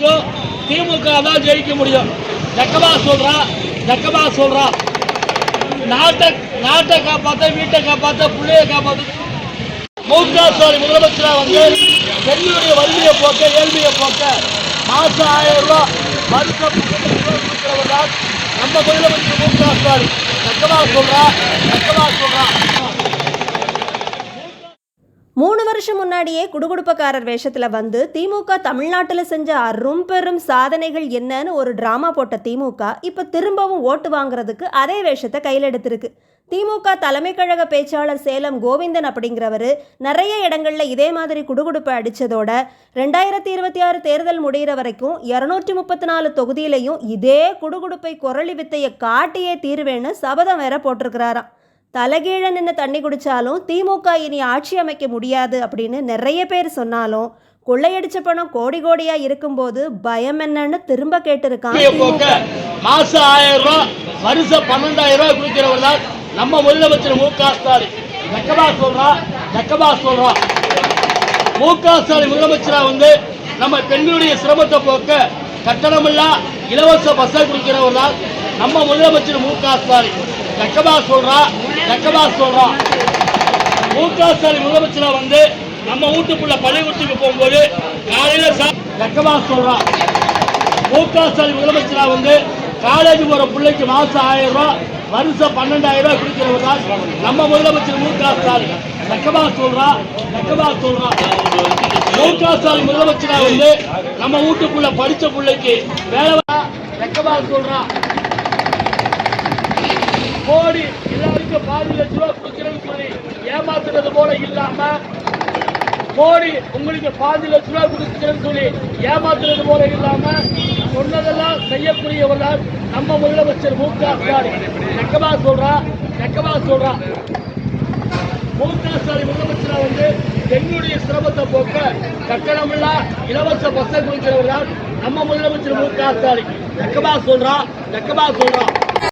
வரைக்கும் திமுக தான் ஜெயிக்க முடியும். நக்கமா சொல்றா நாட்டை காப்பாற்ற, வீட்டை காப்பாற்ற, பிள்ளைய காப்பாற்ற மு.க. ஸ்டாலின் முதலமைச்சரா வந்து பெண்களுடைய வறுமையை போக்க, ஏழ்மையை போக்க மாசம் 1000 ரூபாய் வருஷம் கொடுக்கிறவர் தான் நம்ம முதலமைச்சர் மு.க. ஸ்டாலின். நக்கமா சொல்றா 3 வருஷம் முன்னாடியே குடுகுடுப்பக்காரர் வேஷத்தில் வந்து திமுக தமிழ்நாட்டில் செஞ்ச பெரும் சாதனைகள் என்னன்னு ஒரு டிராமா போட்ட திமுக இப்போ திரும்பவும் ஓட்டு வாங்குறதுக்கு அதே வேஷத்தை கையில் எடுத்திருக்கு. திமுக தலைமை கழக பேச்சாளர் சேலம் கோவிந்தன் அப்படிங்கிறவர் நிறைய இடங்களில் இதே மாதிரி குடுகுடுப்பை அடித்ததோட 2026 தேர்தல் முடிகிற வரைக்கும் 234 தொகுதியிலையும் இதே குடுகுடுப்பை குரளி வித்தையை காட்டியே தீர்வேன்னு சபதம் வேற போட்டிருக்கிறாராம். தலைகீழ நின்று தண்ணி குடித்தாலும் திமுக இனி ஆட்சி அமைக்க முடியாது அப்படின்னு நிறைய பேர் சொன்னாலும் கொள்ளையடிச்ச பணம் கோடி கோடியா இருக்கும்போது பயம் என்னன்னு திரும்ப கேட்டிருக்கான். மாசம் 1000 ரூபாய் வருஷம் 12000 ரூபாய் கொடுக்கிறவர் தான் நம்ம முதலமைச்சர் மு.க. ஸ்டாலின். நக்கமா சொல்றா மு.க. ஸ்டாலின் முதலமைச்சரா வந்து நம்ம பெண்களுடைய சிரமத்தை போக்க கட்டணமில்லா இலவச பஸ்ஸை கொடுக்கிறவர் தான் நம்ம முதலமைச்சர் மு.க. ஸ்டாலின். நக்கமா சொல்றா மு.க. ஸ்டாலின் முதலமைச்சரா வந்து நம்ம வீட்டுக்குள்ள பள்ளிக்கூடத்துக்கு போகும்போது காலையில நக்கமா சொல்றா மு.க. ஸ்டாலின் முதலமைச்சரா வந்து காலேஜ் போற பிள்ளைக்கு மாசம் 1000 ரூபாய் வருஷம் 12000 ரூபாய் கொடுக்கிறவர் தான் நம்ம முதலமைச்சர் மு.க. ஸ்டாலின். நக்கமா சொல்றா மு.க. ஸ்டாலின் முதலமைச்சரா வந்து நம்ம வீட்டுக்குள்ள படிச்ச பிள்ளைக்கு வேலை. நக்கமா சொல்றா கோடி எல்லாருக்கும் 5 லட்சம் ரூபாய் கொடுக்கிறேன்னு சொல்லி ஏமாத்துறது போல இல்லாம, கோடி உங்களுக்கு 5 லட்சம் ரூபாய் கொடுக்கிறேன்னு சொல்லி ஏமாத்துறது போல இல்லாம சொன்னதெல்லாம் செய்யக்கூடியவர் தான் நம்ம முதலமைச்சர் மு.க. ஸ்டாலின். நக்கமா சொல்றா மு.க. ஸ்டாலின் முதலமைச்சரா வந்து பெண்களுடைய சிரமத்தை போக்க கட்டணமில்லா இலவச பஸ்ஸை கொடுக்கிறவர் தான் நம்ம முதலமைச்சர் மு.க. ஸ்டாலின். நக்கமா சொல்றா